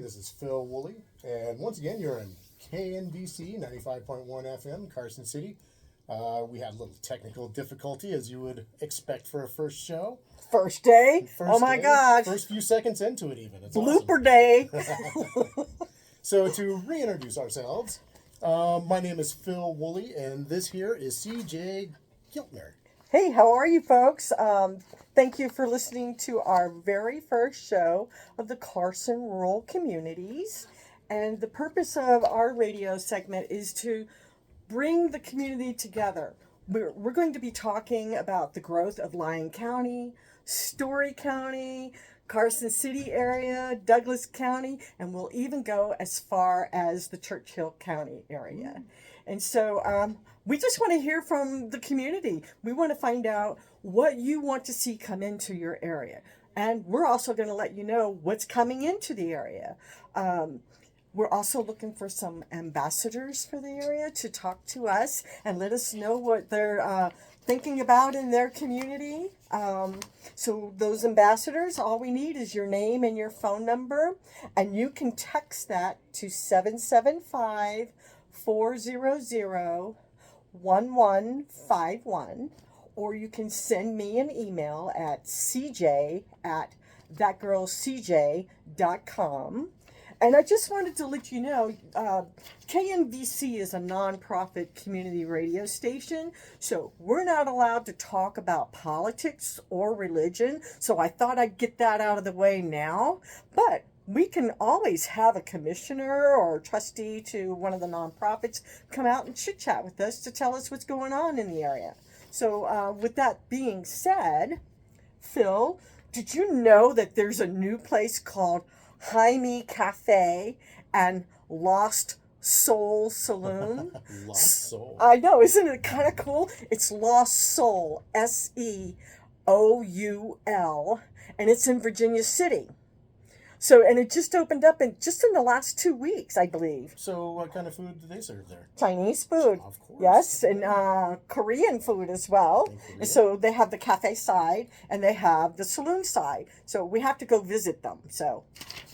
This is Phil Wooley, and once again, you're in KNVC 95.1 FM, Carson City. We had a little technical difficulty, as you would expect for a first show. First day? Oh my gosh. First few seconds into it, even. It's Blooper awesome. day. So, to reintroduce ourselves, my name is Phil Wooley, and this here is CJ Gueldner. Hey, how are you folks? Thank you for listening to our very first show of the Carson Rural Communities. And the purpose of our radio segment is to bring the community together. We're going to be talking about the growth of Lyon County, Storey County, Carson City area, Douglas County, and we'll even go as far as the Churchill County area. And so we just want to hear from the community. We want to find out what you want to see come into your area. And we're also going to let you know what's coming into the area. We're also looking for some ambassadors for the area to talk to us and let us know what they're thinking about in their community. So those ambassadors, all we need is your name and your phone number, and you can text that to 775-400-1151, or you can send me an email at cj@thatgirlcj.com. And I just wanted to let you know, KNVC is a nonprofit community radio station, so we're not allowed to talk about politics or religion, so I thought I'd get that out of the way now. But we can always have a commissioner or trustee to one of the nonprofits come out and chit-chat with us to tell us what's going on in the area. So with that being said, Phil, did you know that there's a new place called Jaime Cafe and Lost Soul Saloon? Lost Soul. I know, isn't it kind of cool? It's Lost Soul, SEOUL, and it's in Virginia City. So, and it just opened up in the last 2 weeks, I believe. So, what kind of food do they serve there? Chinese food. Of course. Yes, and Korean food as well. And so they have the cafe side and they have the saloon side. So we have to go visit them. So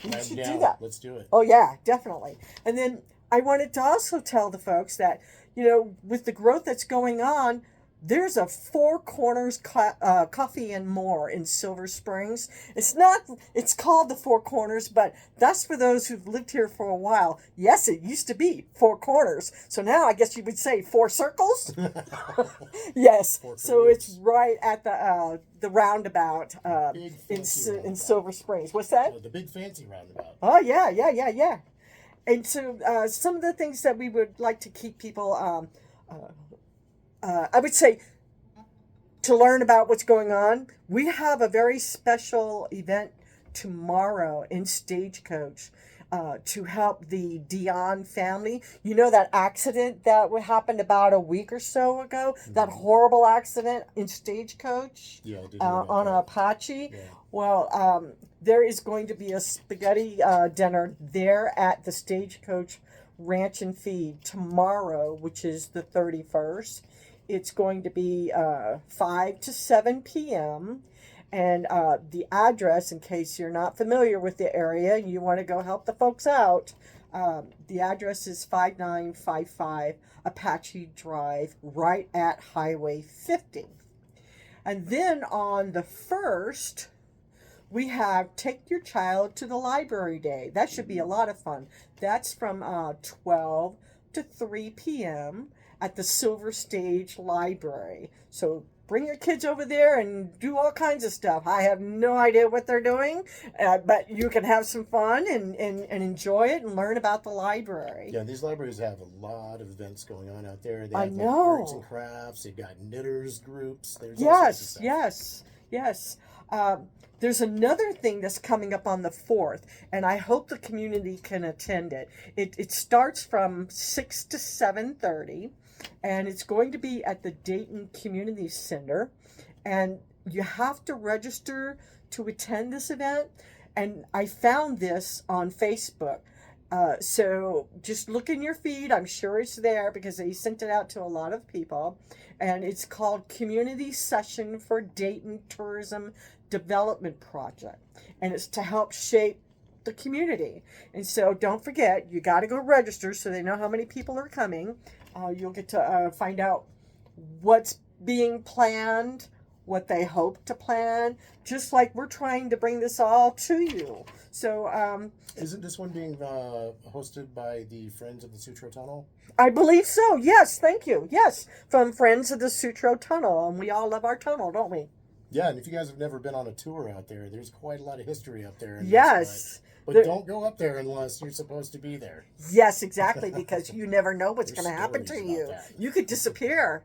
we should do that. Let's do it. Oh, yeah, definitely. And then I wanted to also tell the folks that, you know, with the growth that's going on, there's a Four Corners Coffee and More in Silver Springs. It's called the Four Corners, but that's for those who've lived here for a while. Yes, it used to be Four Corners. So now I guess you would say Four Circles? Yes. So it's right at the roundabout in Silver Springs. What's that? Oh, the big fancy roundabout. Oh, yeah. And so some of the things that we would like to keep people... I would say to learn about what's going on, we have a very special event tomorrow in Stagecoach to help the Dion family. You know that accident that happened about a week or so ago? Mm-hmm. That horrible accident in Stagecoach? Yeah, I did on an Apache? Yeah. Well, there is going to be a spaghetti dinner there at the Stagecoach Ranch and Feed tomorrow, which is the 31st. It's going to be 5 to 7 p.m. And the address, in case you're not familiar with the area and you want to go help the folks out, the address is 5955 Apache Drive, right at Highway 50. And then on the 1st, we have Take Your Child to the Library Day. That should be a lot of fun. That's from 12 to 3 p.m. at the Silver Stage Library. So bring your kids over there and do all kinds of stuff. I have no idea what they're doing, but you can have some fun and enjoy it and learn about the library. Yeah, these libraries have a lot of events going on out there. They I have know. Arts and crafts. They've got knitters groups. There's Yes. There's another thing that's coming up on the 4th, and I hope the community can attend it. It starts from 6 to 7:30, and it's going to be at the Dayton Community Center. And you have to register to attend this event, and I found this on Facebook. So just look in your feed. I'm sure it's there because they sent it out to a lot of people. And it's called Community Session for Dayton Tourism Development Project. And it's to help shape the community. And so don't forget, you got to go register so they know how many people are coming. You'll get to find out what's being planned, what they hope to plan, just like we're trying to bring this all to you. So, isn't this one being hosted by the Friends of the Sutro Tunnel? I believe so. Yes, thank you. Yes, from Friends of the Sutro Tunnel, and we all love our tunnel, don't we? Yeah, and if you guys have never been on a tour out there, there's quite a lot of history up there. Yes. But don't go up there unless you're supposed to be there. Yes, exactly, because you never know what's going to happen to you. That. You could disappear.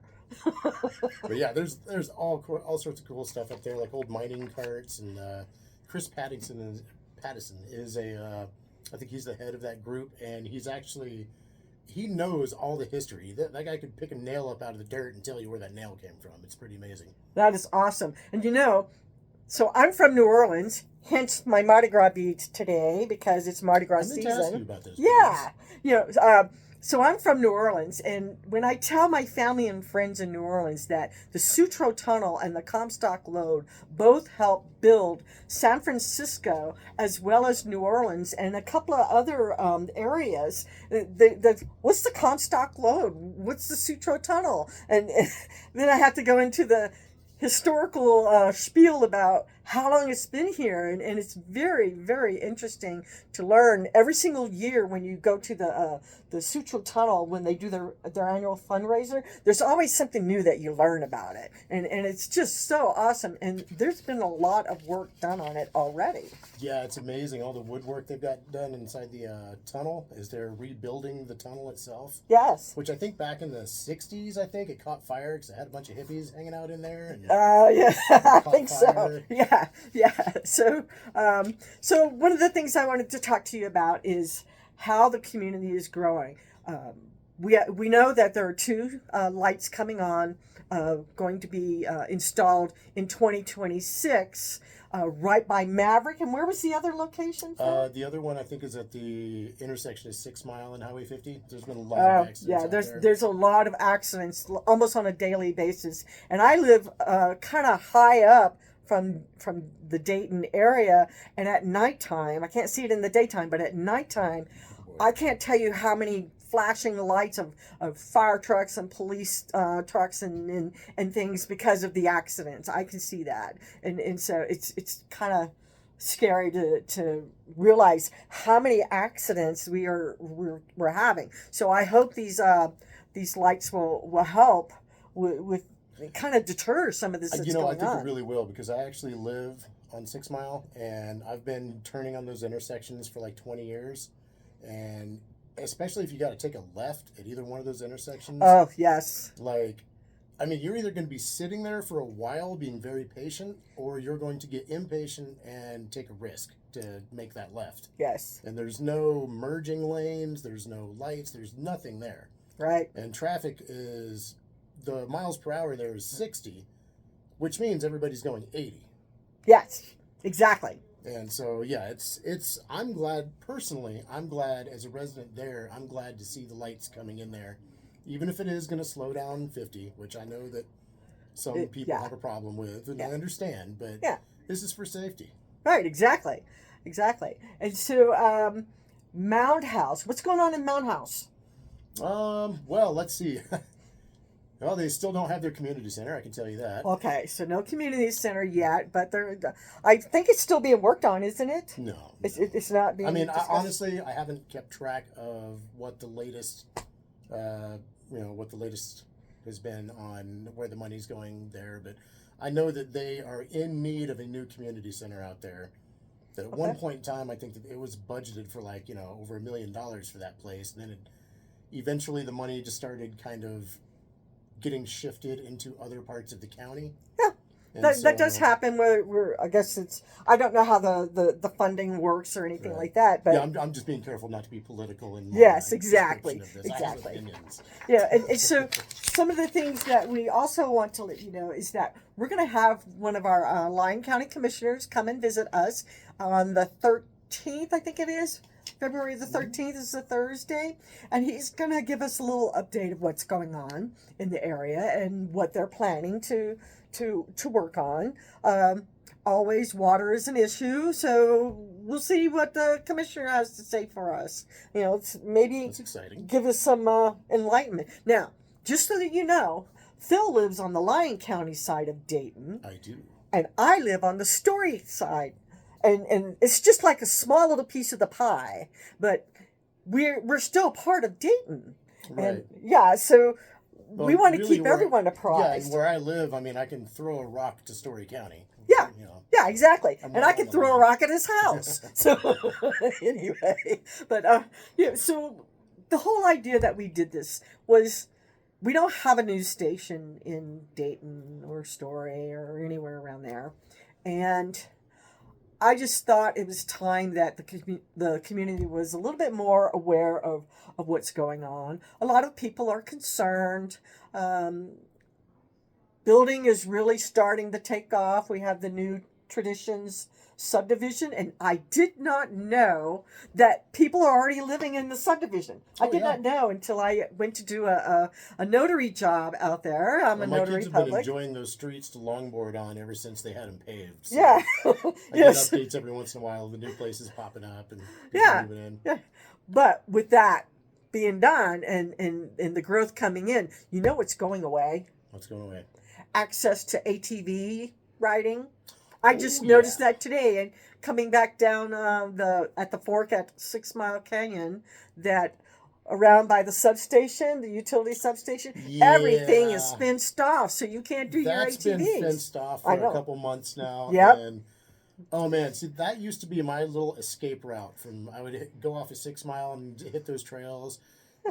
But yeah, there's all sorts of cool stuff up there, like old mining carts, and Chris Pattison is I think he's the head of that group, and he knows all the history. That guy could pick a nail up out of the dirt and tell you where that nail came from. It's pretty amazing. That is awesome. And so I'm from New Orleans, hence my Mardi Gras beads today, because it's Mardi Gras season. I meant to ask you about this. Yeah. So I'm from New Orleans, and when I tell my family and friends in New Orleans that the Sutro Tunnel and the Comstock Lode both helped build San Francisco as well as New Orleans and a couple of other areas, what's the Comstock Lode? What's the Sutro Tunnel? And then I have to go into the historical spiel about how long it's been here, and it's very, very interesting to learn every single year when you go to the Sutro Tunnel when they do their annual fundraiser. There's always something new that you learn about it, and it's just so awesome. And there's been a lot of work done on it already. Yeah, it's amazing all the woodwork they've got done inside the tunnel as they're rebuilding the tunnel itself. Yes. Which I think back in the 60s, I think it caught fire because it had a bunch of hippies hanging out in there. And yeah, I think fire. so. Yeah. So one of the things I wanted to talk to you about is how the community is growing. We know that there are two lights coming on, going to be installed in 2026, right by Maverick. And where was the other location? The other one I think is at the intersection of 6 Mile and Highway 50. There's been a lot of accidents. Yeah, there's a lot of accidents almost on a daily basis, and I live kind of high up from the Dayton area, and at nighttime, I can't see it in the daytime, but at nighttime, I can't tell you how many flashing lights of fire trucks and police trucks and things because of the accidents. I can see that, and so it's kind of scary to realize how many accidents we're having. So I hope these lights will help with kind of deter some of this that's going on. I think it really will, because I actually live on 6 Mile, and I've been turning on those intersections for like 20 years, and especially if you got to take a left at either one of those intersections. Oh, yes. You're either going to be sitting there for a while being very patient, or you're going to get impatient and take a risk to make that left. Yes. And there's no merging lanes, there's no lights, there's nothing there. Right. And traffic is, the miles per hour there is 60, which means everybody's going 80. Yes, exactly. And so, yeah, I'm glad as a resident there, I'm glad to see the lights coming in there, even if it is going to slow down 50, which I know that some people have a problem with, and I understand, but this is for safety. Right, exactly. And so, Mound House, what's going on in Mound House? Well, let's see. Well, they still don't have their community center, I can tell you that. Okay, so no community center yet, but I think it's still being worked on, isn't it? No. It's not being discussed. Honestly, I haven't kept track of what the latest, has been on where the money's going there, but I know that they are in need of a new community center out there. At one point in time, I think that it was budgeted for over $1 million for that place, and then eventually the money just started kind of getting shifted into other parts of the county. Yeah, that does happen. I guess I don't know how the funding works or anything like that. But yeah, I'm just being careful not to be political. Yes, exactly. I have opinions. Yeah, and so some of the things that we also want to let you know is that we're going to have one of our Lyon County commissioners come and visit us on the 13th, I think it is. February the 13th is a Thursday, and he's going to give us a little update of what's going on in the area and what they're planning to work on. Always water is an issue, so we'll see what the commissioner has to say for us. You know, maybe That's exciting. give us some enlightenment. Now, just so that you know, Phil lives on the Lyon County side of Dayton. I do. And I live on the Storey side. And it's just like a small little piece of the pie. But we're still part of Dayton. Right. And yeah, so we want to really keep everyone apprised. Yeah, and where I live, I mean, I can throw a rock to Storey County. Yeah. You know. Yeah, exactly. I'm And not I could on throw a the rock at his house. So anyway, but yeah, so the whole idea that we did this was we don't have a news station in Dayton or Storey or anywhere around there. And I just thought it was time that the community was a little bit more aware of what's going on. A lot of people are concerned. Building is really starting to take off. We have the new Traditions subdivision, and I did not know that people are already living in the subdivision. I did not know until I went to do a notary job out there. I'm a notary public. My kids have been public. enjoying those streets to longboard on ever since they had them paved. So Yeah. I Yes. get updates every once in a while. The new places popping up and people Yeah. moving in. Yeah. But with that being done and the growth coming in, you know what's going away? What's going away? Access to ATV riding. I just noticed that today, and coming back down at the fork at 6 Mile Canyon, that around by the substation, the utility substation, everything is fenced off, so you can't do your ATVs. That's been fenced off for a couple months now. Yep. And oh man, see, that used to be my little escape route. I would go off at 6 Mile and hit those trails.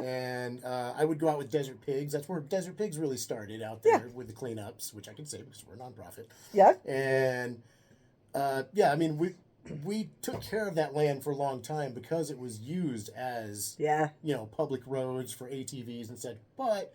And I would go out with Desert Pigs. That's where Desert Pigs really started out there with the cleanups, which I can say because we're a nonprofit. Yeah. And I mean, we took care of that land for a long time because it was used as public roads for ATVs and said, but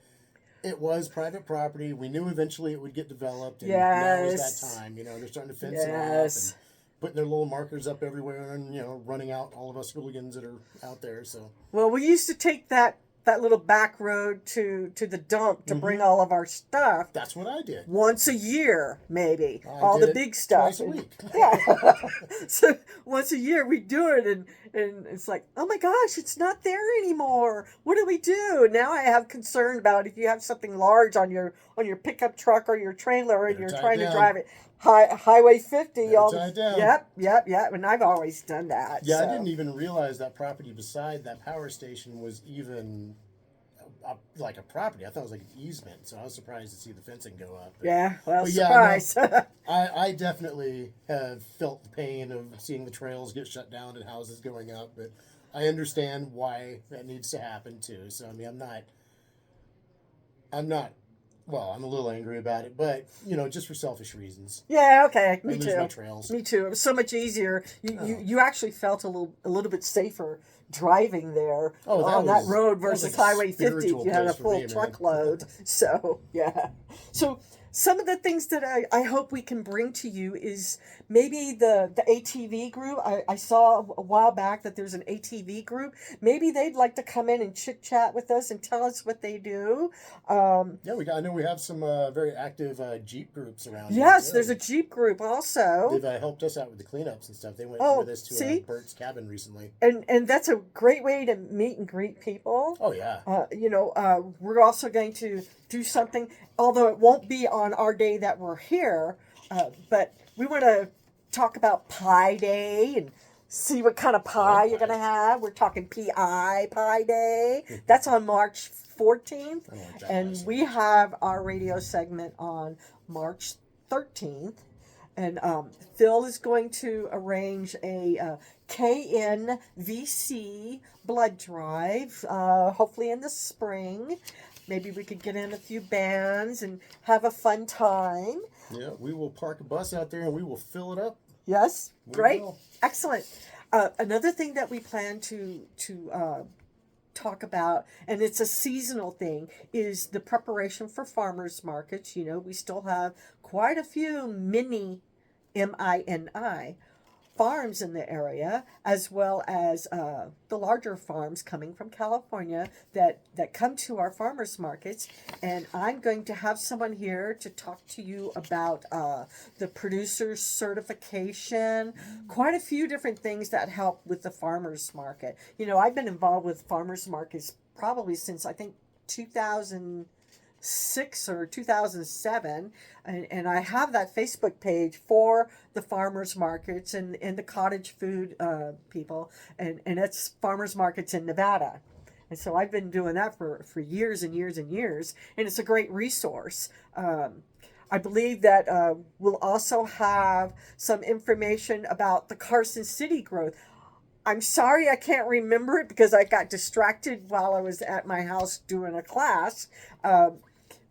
it was private property. We knew eventually it would get developed, and now is that time. You know, they're starting to fence it off and putting their little markers up everywhere, and running out all of us hooligans that are out there. So we used to take that little back road to the dump to bring all of our stuff. That's what I did. Once a year, maybe. All the big stuff. Twice a week. Yeah. So once a year we do it, and it's like, oh my gosh, it's not there anymore. What do we do? Now I have concern about if you have something large on your pickup truck or your trailer and you're trying to drive it. Highway 50. Yep. And I've always done that. Yeah, so. I didn't even realize that property beside that power station was even like a property. I thought it was like an easement, so I was surprised to see the fencing go up. Surprise. No, I definitely have felt the pain of seeing the trails get shut down and houses going up, but I understand why that needs to happen too. So, I mean, I'm a little angry about it, but, just for selfish reasons. Yeah, okay. Me too. My trails. Me too. It was so much easier. You actually felt a little bit safer driving there on that road versus Highway 50. You had a full truckload. So, yeah. So, some of the things that I hope we can bring to you is maybe the ATV group. I saw a while back that there's an ATV group. Maybe they'd like to come in and chit chat with us and tell us what they do. I know we have some very active Jeep groups around. Yes, there's a Jeep group also. They've helped us out with the cleanups and stuff. They went with us to Bert's cabin recently. And that's a great way to meet and greet people. Oh yeah. We're also going to do something, although it won't be on our day that we're here, but we want to talk about Pie Day and see what kind of pie you're going to have. We're talking Pie Day. That's on March 14th. And we have our radio segment on March 13th. And Phil is going to arrange a KNVC blood drive, hopefully in the spring. Maybe we could get in a few bands and have a fun time. Yeah, we will park a bus out there and we will fill it up. Yes, great, excellent. Another thing that we plan to talk about, and it's a seasonal thing, is the preparation for farmers markets. We still have quite a few mini farms in the area, as well as the larger farms coming from California that come to our farmers markets. And I'm going to have someone here to talk to you about the producer certification, quite a few different things that help with the farmers market. You know, I've been involved with farmers markets probably since I think 2006 or 2007, and I have that Facebook page for the farmers markets and the cottage food people, and it's farmers markets in Nevada. And so I've been doing that for years and years and years, and it's a great resource. I believe that we'll also have some information about the Carson City growth. I'm sorry I can't remember it because I got distracted while I was at my house doing a class.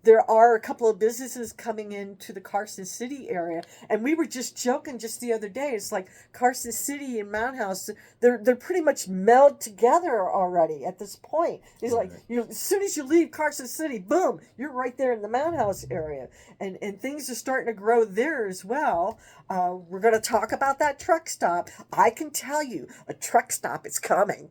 There are a couple of businesses coming into the Carson City area, and we were just joking just the other day. It's like Carson City and Mount House, they're pretty much melded together already at this point. It's like as soon as you leave Carson City, boom, you're right there in the Mount House area, and things are starting to grow there as well. We're going to talk about that truck stop. I can tell you, a truck stop is coming.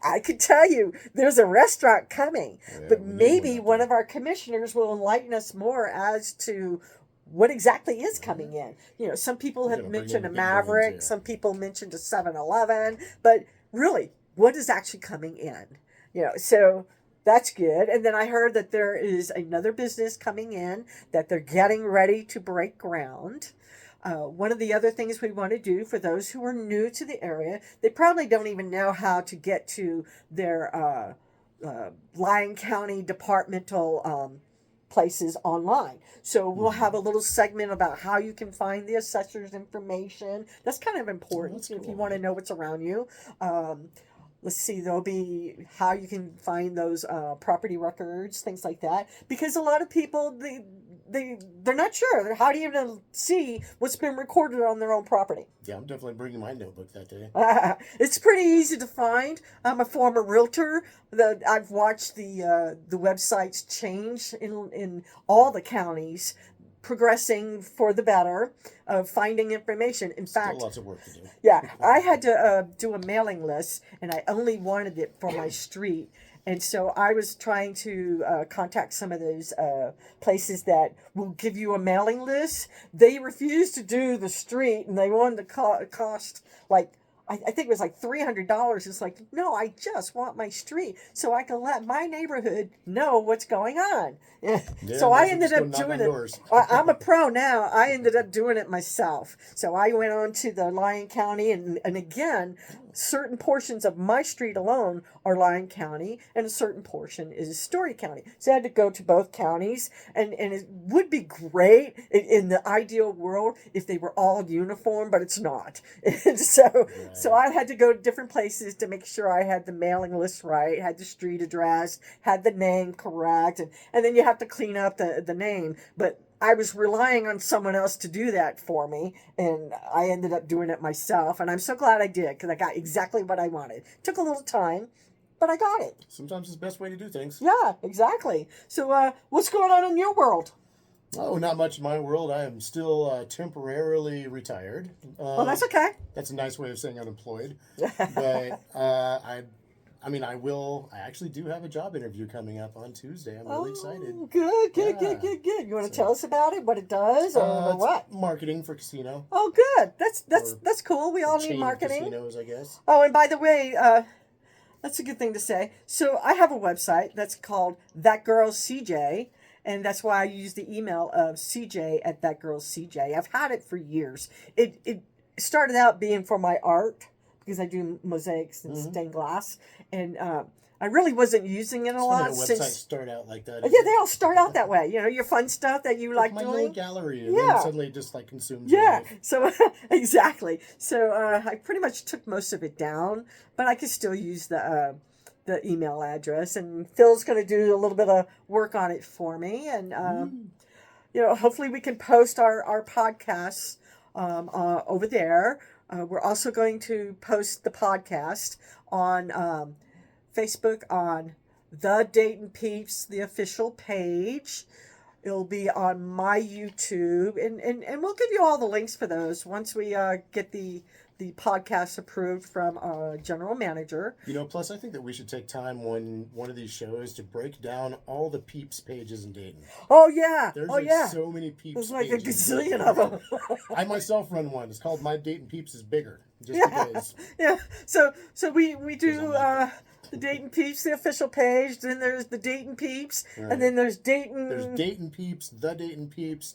I can tell you, there's a restaurant coming, but maybe one of our commissioners will enlighten us more as to what exactly is coming in. You know, some people have mentioned a Maverick, some people mentioned a 7-Eleven, but really, what is actually coming in? You know, so that's good. And then I heard that there is another business coming in that they're getting ready to break ground. One of the other things we want to do for those who are new to the area, they probably don't even know how to get to their Lyon County departmental places online. So we'll have a little segment about how you can find the assessor's information. That's kind of important if you want to know what's around you. Let's see, there'll be how you can find those property records, things like that. Because a lot of people, they're not sure. How do you even see what's been recorded on their own property? Yeah, I'm definitely bringing my notebook that day. It's pretty easy to find. I'm a former realtor. I've watched the websites change in all the counties, progressing for the better of finding information. In fact, still lots of work to do. Yeah, I had to do a mailing list, and I only wanted it for my street. And so I was trying to contact some of those places that will give you a mailing list. They refused to do the street, and they wanted to cost like, I think it was like $300. It's like, no, I just want my street so I can let my neighborhood know what's going on. Yeah, so I ended up doing it. I'm a pro now. I ended up doing it myself. So I went on to the Lyon County, and again, certain portions of my street alone are Lyon County, and a certain portion is Storey County. So I had to go to both counties, and it would be great in the ideal world if they were all uniform, but it's not. And so I had to go to different places to make sure I had the mailing list right, had the street address, had the name correct, and then you have to clean up the name. But I was relying on someone else to do that for me, and I ended up doing it myself, and I'm so glad I did, because I got exactly what I wanted. Took a little time, but I got it. Sometimes it's the best way to do things. Yeah, exactly. So what's going on in your world? Oh, not much in my world. I am still temporarily retired. Well, that's okay. That's a nice way of saying unemployed. But I actually do have a job interview coming up on Tuesday. I'm really excited. Good. You want to tell us about it, what it does, or what? Marketing for casino. Oh, good. That's cool. We all need marketing. Casinos, I guess. Oh, and by the way, that's a good thing to say. So I have a website that's called That Girl CJ. And that's why I use the email of CJ at That Girl CJ. I've had it for years. It started out being for my art, because I do mosaics and stained glass, and I really wasn't using it a lot. Websites start out like that. Yeah, they all start out that way. You know, your fun stuff that you like my doing. little gallery, and then suddenly it just like consumes. Yeah, your life. so exactly. So I pretty much took most of it down, but I could still use the email address, and Phil's going to do a little bit of work on it for me, and hopefully we can post our podcasts over there. We're also going to post the podcast on Facebook on the Dayton Peeps, the official page. It'll be on my YouTube, and we'll give you all the links for those once we get the podcast approved from our general manager. Plus I think that we should take time on one of these shows to break down all the Peeps pages in Dayton. Oh yeah. There's so many Peeps There's like pages. a gazillion of them. I myself run one. It's called My Dayton Peeps is Bigger. Just because. Yeah. So we do the Dayton Peeps, the official page. Then there's the Dayton Peeps, right. And then there's Dayton. There's Dayton Peeps, the Dayton Peeps,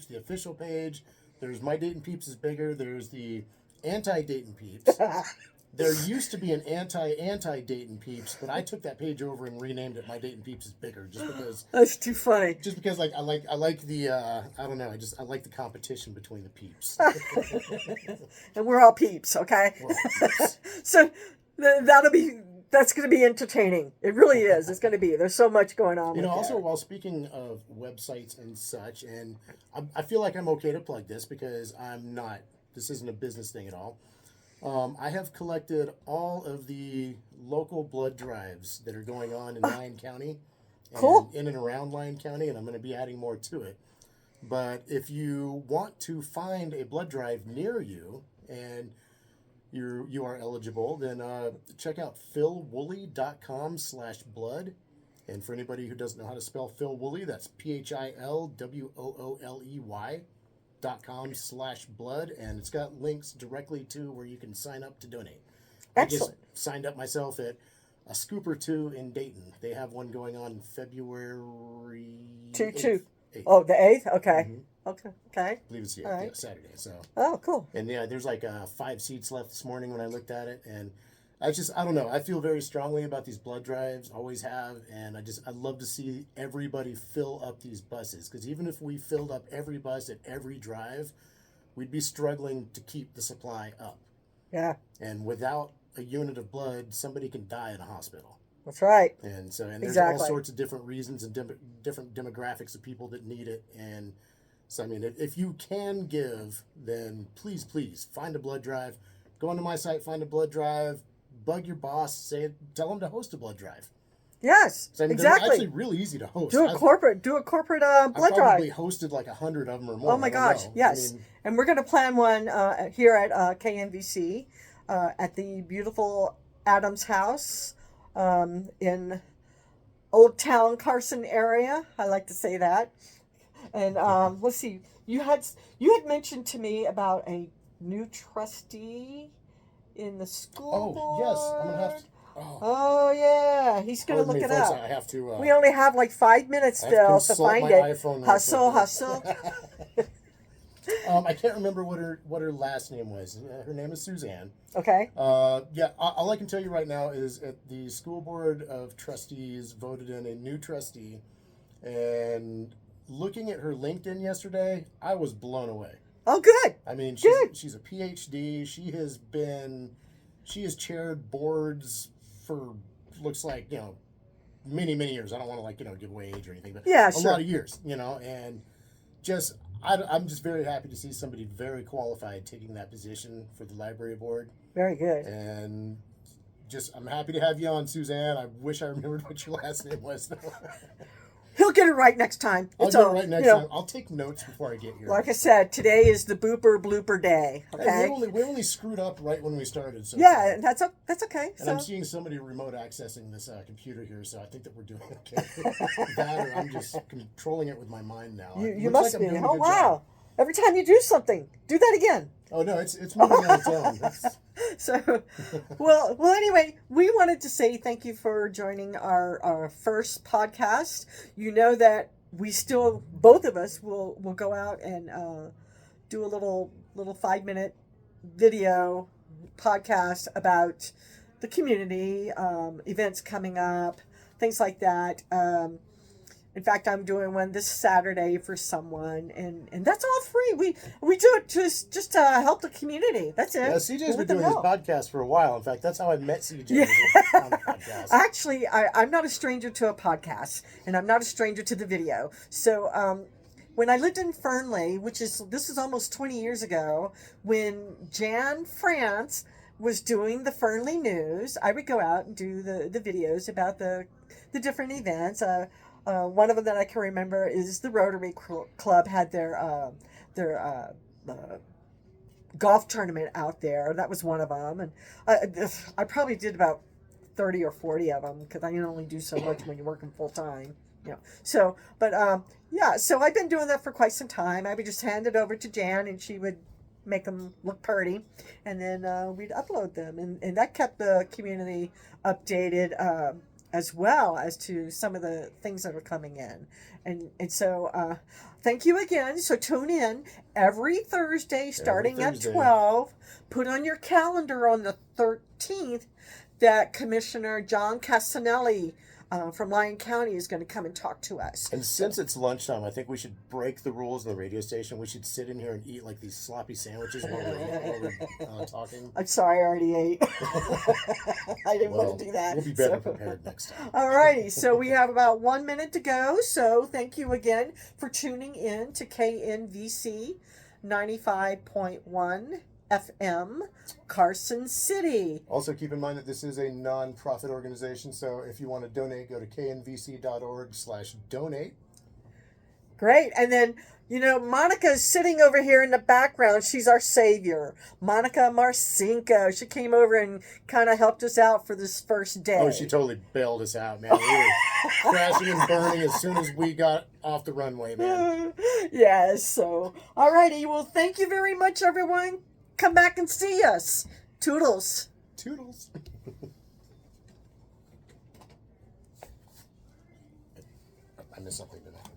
the official page. There's My Dayton Peeps is Bigger. There's the anti-Dayton Peeps. There used to be an anti-Dayton Peeps, but I took that page over and renamed it My Dayton Peeps is Bigger, just because. That's too funny. Just because, I like the I don't know, I like the competition between the Peeps. And we're all Peeps, okay? We're all Peeps. So that's going to be entertaining. It really is. It's going to be. There's so much going on. Also, while speaking of websites and such, and I feel like I'm okay to plug this because I'm not. This isn't a business thing at all. I have collected all of the local blood drives that are going on in Lyon County. And cool. In and around Lyon County, and I'm going to be adding more to it. But if you want to find a blood drive near you and you are eligible, then check out philwooley.com/blood. And for anybody who doesn't know how to spell Phil Wooley, that's PHILWOOLEY.com/blood, and it's got links directly to where you can sign up to donate. Excellent. I just signed up myself at a Scoop or Two in Dayton. They have one going on February 8th. 8th. Oh, the 8th? Okay. Mm-hmm. Okay. I believe it's Saturday. So. Oh, cool. And there's like 5 seats left this morning when I looked at it, and I don't know. I feel very strongly about these blood drives, always have, and I'd love to see everybody fill up these buses, because even if we filled up every bus at every drive, we'd be struggling to keep the supply up. Yeah. And without a unit of blood, somebody can die in a hospital. That's right. And there's all sorts of different reasons and different demographics of people that need it. And so, I mean, if you can give, then please find a blood drive. Go onto my site, find a blood drive, bug your boss, tell them to host a blood drive. Yes, so, I mean, exactly. They're actually really easy to host. Do a corporate blood drive. I probably hosted like 100 of them or more. Oh my gosh, yes. And we're going to plan one here at KNVC at the beautiful Adams House in Old Town Carson area. I like to say that. And let's see, you had mentioned to me about a new trustee in the school board. Yes, I'm gonna have to. Oh yeah, he's gonna look it up. I have to. We only have like 5 minutes still to find it. Hustle. I can't remember what her last name was. Her name is Suzanne. Okay. Yeah. All I can tell you right now is that the school board of trustees voted in a new trustee, and looking at her LinkedIn yesterday, I was blown away. Oh, good. I mean, she's a PhD. She has chaired boards for looks like many years. I don't want to give away age or anything, but yeah, a lot of years. And I'm just very happy to see somebody very qualified taking that position for the library board. Very good. And I'm happy to have you on, Suzanne. I wish I remembered what your last name was, though. He'll get it right next time. I'll get it right next time. I'll take notes before I get here. Like I said, today is the blooper day. Okay. And we only screwed up right when we started. So yeah, that's okay. And I'm seeing somebody remote accessing this computer here, so I think that we're doing okay. That, or I'm just controlling it with my mind now. You must be. Oh wow! Job. Every time you do something, do that again. Oh no, it's moving on its own. So, well. Anyway, we wanted to say thank you for joining our first podcast. You know that we still, both of us, will go out and do a little 5-minute video podcast about the community, events coming up, things like that. In fact, I'm doing one this Saturday for someone, and that's all free. We do it just to help the community. That's it. Yeah, CJ's been doing his podcast for a while. In fact, that's how I met CJ. Yeah. On the podcast. Actually, I'm not a stranger to a podcast, and I'm not a stranger to the video. So when I lived in Fernley, this is almost 20 years ago, when Jan France was doing the Fernley News, I would go out and do the videos about the different events. One of them that I can remember is the Rotary Club had their golf tournament out there. That was one of them, and I probably did about 30 or 40 of them because I can only do so much when you're working full time. So, but yeah, so I've been doing that for quite some time. I would just hand it over to Jan, and she would make them look pretty, and then we'd upload them, and that kept the community updated as well as to some of the things that are coming in. And so thank you again. So tune in every Thursday starting at 12. Put on your calendar on the 13th that Commissioner John Casanelli from Lyon County is going to come and talk to us. And since it's lunchtime, I think we should break the rules of the radio station. We should sit in here and eat like these sloppy sandwiches while we're talking. I'm sorry, I already ate. I didn't want to do that. We'll be better prepared next time. All righty, so we have about 1 minute to go. So thank you again for tuning in to KNVC 95.1 FM, Carson City. Also, keep in mind that this is a non-profit organization, so if you want to donate, go to knvc.org/donate. Great. And then, Monica's sitting over here in the background. She's our savior. Monica Marcinko. She came over and kind of helped us out for this first day. Oh, she totally bailed us out, man. We were crashing and burning as soon as we got off the runway, man. Yes. So, all righty. Well, thank you very much, everyone. Come back and see us. Toodles. Toodles. I missed something tonight.